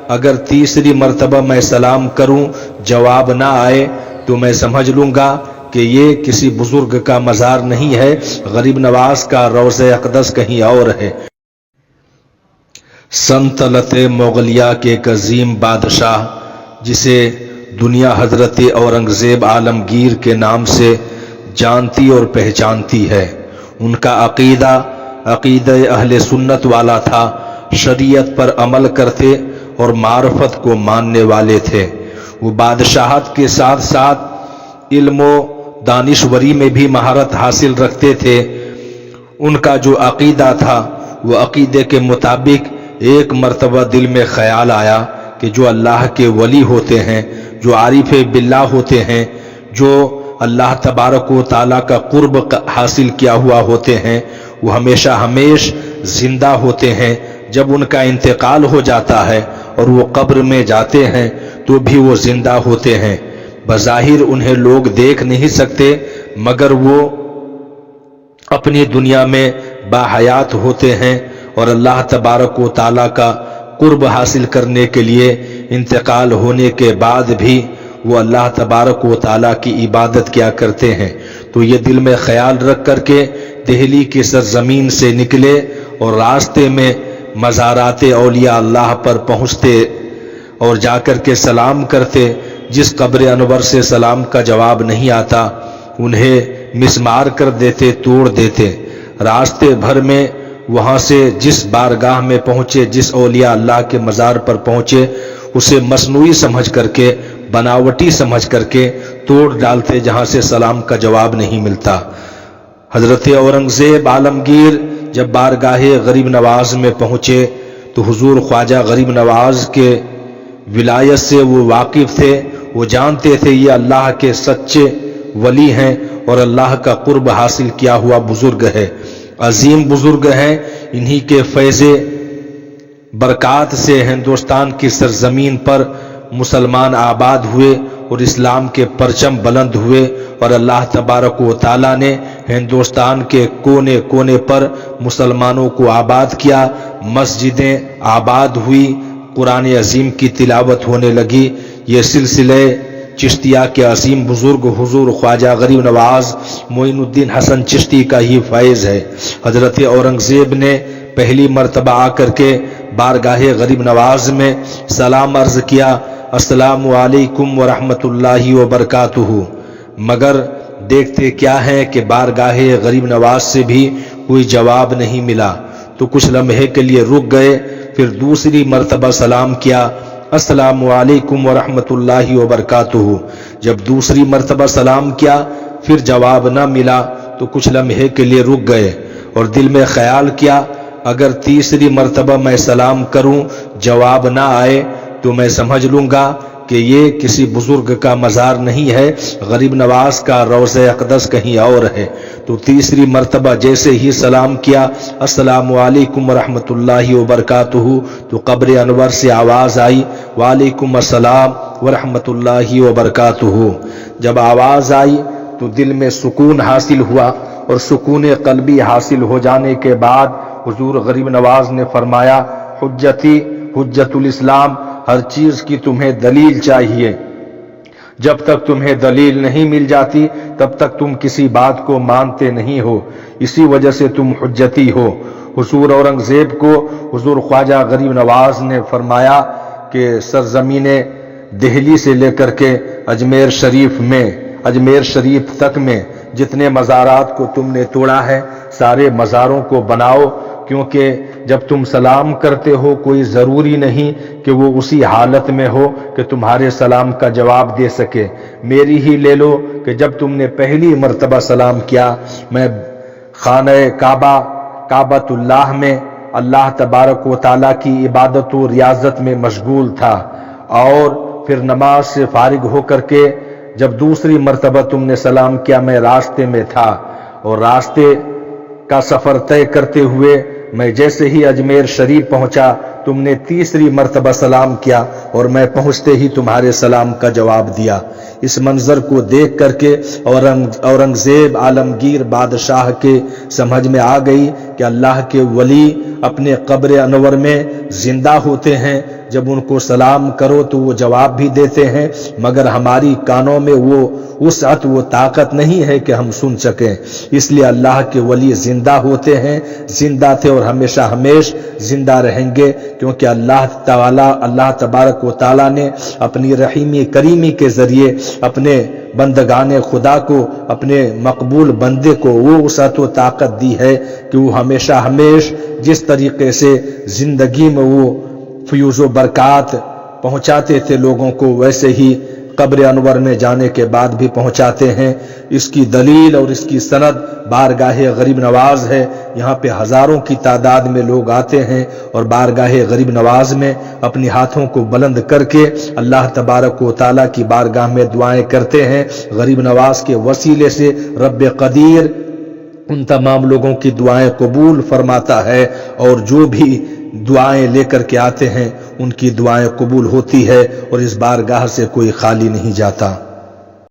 اگر تیسری مرتبہ میں سلام کروں جواب نہ آئے تو میں سمجھ لوں گا کہ یہ کسی بزرگ کا مزار نہیں ہے، غریب نواز کا روضہ اقدس کہیں اور ہے۔ سلطنت مغلیہ کے ایک عظیم بادشاہ جسے دنیا حضرت اورنگزیب عالمگیر کے نام سے جانتی اور پہچانتی ہے، ان کا عقیدہ اہل سنت والا تھا، شریعت پر عمل کرتے اور معرفت کو ماننے والے تھے۔ وہ بادشاہت کے ساتھ ساتھ علم و دانشوری میں بھی مہارت حاصل رکھتے تھے۔ ان کا جو عقیدہ تھا وہ عقیدے کے مطابق ایک مرتبہ دل میں خیال آیا کہ جو اللہ کے ولی ہوتے ہیں، جو عارف باللہ ہوتے ہیں، جو اللہ تبارک و تعالیٰ کا قرب حاصل کیا ہوا ہوتے ہیں، وہ ہمیشہ زندہ ہوتے ہیں۔ جب ان کا انتقال ہو جاتا ہے اور وہ قبر میں جاتے ہیں تو بھی وہ زندہ ہوتے ہیں۔ بظاہر انہیں لوگ دیکھ نہیں سکتے مگر وہ اپنی دنیا میں باحیات ہوتے ہیں، اور اللہ تبارک و تعالیٰ کا قرب حاصل کرنے کے لیے انتقال ہونے کے بعد بھی وہ اللہ تبارک و تعالیٰ کی عبادت کیا کرتے ہیں۔ تو یہ دل میں خیال رکھ کر کے دہلی کی سرزمین سے نکلے اور راستے میں مزارات اولیاء اللہ پر پہنچتے اور جا کر کے سلام کرتے۔ جس قبر انور سے سلام کا جواب نہیں آتا انہیں مسمار کر دیتے، توڑ دیتے۔ راستے بھر میں وہاں سے جس بارگاہ میں پہنچے، جس اولیاء اللہ کے مزار پر پہنچے، اسے مصنوعی سمجھ کر کے، بناوٹی سمجھ کر کے توڑ ڈالتے، جہاں سے سلام کا جواب نہیں ملتا۔ حضرت اورنگزیب عالمگیر جب بارگاہ غریب نواز میں پہنچے تو حضور خواجہ غریب نواز کے ولایت سے وہ واقف تھے، وہ جانتے تھے یہ اللہ کے سچے ولی ہیں اور اللہ کا قرب حاصل کیا ہوا بزرگ ہے، عظیم بزرگ ہیں۔ انہی کے فیض برکات سے ہندوستان کی سرزمین پر مسلمان آباد ہوئے اور اسلام کے پرچم بلند ہوئے، اور اللہ تبارک و تعالیٰ نے ہندوستان کے کونے کونے پر مسلمانوں کو آباد کیا، مسجدیں آباد ہوئی، قرآن عظیم کی تلاوت ہونے لگی۔ یہ سلسلے چشتیہ کے عظیم بزرگ حضور خواجہ غریب نواز معین الدین حسن چشتی کا ہی فیض ہے۔ حضرت اورنگزیب نے پہلی مرتبہ آ کر کے بارگاہ غریب نواز میں سلام عرض کیا، السلام علیکم ورحمۃ اللہ وبرکاتہ، مگر دیکھتے کیا ہے کہ بارگاہ غریب نواز سے بھی کوئی جواب نہیں ملا، تو کچھ لمحے کے لیے رک گئے، پھر دوسری مرتبہ سلام کیا، السلام علیکم ورحمۃ اللہ وبرکاتہ۔ جب دوسری مرتبہ سلام کیا پھر جواب نہ ملا تو کچھ لمحے کے لیے رک گئے اور دل میں خیال کیا اگر تیسری مرتبہ میں سلام کروں جواب نہ آئے تو میں سمجھ لوں گا کہ یہ کسی بزرگ کا مزار نہیں ہے، غریب نواز کا روضہ اقدس کہیں اور ہے۔ تو تیسری مرتبہ جیسے ہی سلام کیا، السلام علیکم ورحمۃ اللہ وبرکاتہ، تو قبر انور سے آواز آئی، وعلیکم السلام ورحمۃ اللہ وبرکاتہ۔ جب آواز آئی تو دل میں سکون حاصل ہوا، اور سکون قلبی حاصل ہو جانے کے بعد حضور غریب نواز نے فرمایا، حجتی حجت الاسلام، ہر چیز کی تمہیں دلیل چاہیے، جب تک تمہیں دلیل نہیں مل جاتی تب تک تم کسی بات کو مانتے نہیں ہو، اسی وجہ سے تم حجتی ہو۔ حضور اورنگزیب کو حضور خواجہ غریب نواز نے فرمایا کہ سرزمین دہلی سے لے کر کے اجمیر شریف تک میں جتنے مزارات کو تم نے توڑا ہے سارے مزاروں کو بناؤ، کیونکہ جب تم سلام کرتے ہو کوئی ضروری نہیں کہ وہ اسی حالت میں ہو کہ تمہارے سلام کا جواب دے سکے۔ میری ہی لے لو کہ جب تم نے پہلی مرتبہ سلام کیا، میں خانہ کعبۃ اللہ میں اللہ تبارک و تعالیٰ کی عبادت و ریاضت میں مشغول تھا، اور پھر نماز سے فارغ ہو کر کے جب دوسری مرتبہ تم نے سلام کیا میں راستے میں تھا، اور راستے کا سفر طے کرتے ہوئے میں جیسے ہی اجمیر شریف پہنچا تم نے تیسری مرتبہ سلام کیا اور میں پہنچتے ہی تمہارے سلام کا جواب دیا۔ اس منظر کو دیکھ کر کے اورنگزیب عالمگیر بادشاہ کے سمجھ میں آ گئی کہ اللہ کے ولی اپنے قبر انور میں زندہ ہوتے ہیں، جب ان کو سلام کرو تو وہ جواب بھی دیتے ہیں، مگر ہماری کانوں میں وہ وسعت، وہ طاقت نہیں ہے کہ ہم سن سکیں۔ اس لیے اللہ کے ولی زندہ ہوتے ہیں، زندہ تھے اور ہمیشہ ہمیش زندہ رہیں گے، کیونکہ اللہ تبارک و تعالیٰ نے اپنی رحیمی کریمی کے ذریعے اپنے بندگان خدا کو، اپنے مقبول بندے کو وہ وسعت و طاقت دی ہے کہ وہ ہمیشہ ہمیش جس طریقے سے زندگی میں وہ فیوز و برکات پہنچاتے تھے لوگوں کو، ویسے ہی قبر انور میں جانے کے بعد بھی پہنچاتے ہیں۔ اس کی دلیل اور اس کی سند بارگاہ غریب نواز ہے۔ یہاں پہ ہزاروں کی تعداد میں لوگ آتے ہیں اور بارگاہ غریب نواز میں اپنی ہاتھوں کو بلند کر کے اللہ تبارک و تعالیٰ کی بارگاہ میں دعائیں کرتے ہیں۔ غریب نواز کے وسیلے سے رب قدیر ان تمام لوگوں کی دعائیں قبول فرماتا ہے، اور جو بھی دعائیں لے کر کے آتے ہیں ان کی دعائیں قبول ہوتی ہے، اور اس بارگاہ سے کوئی خالی نہیں جاتا۔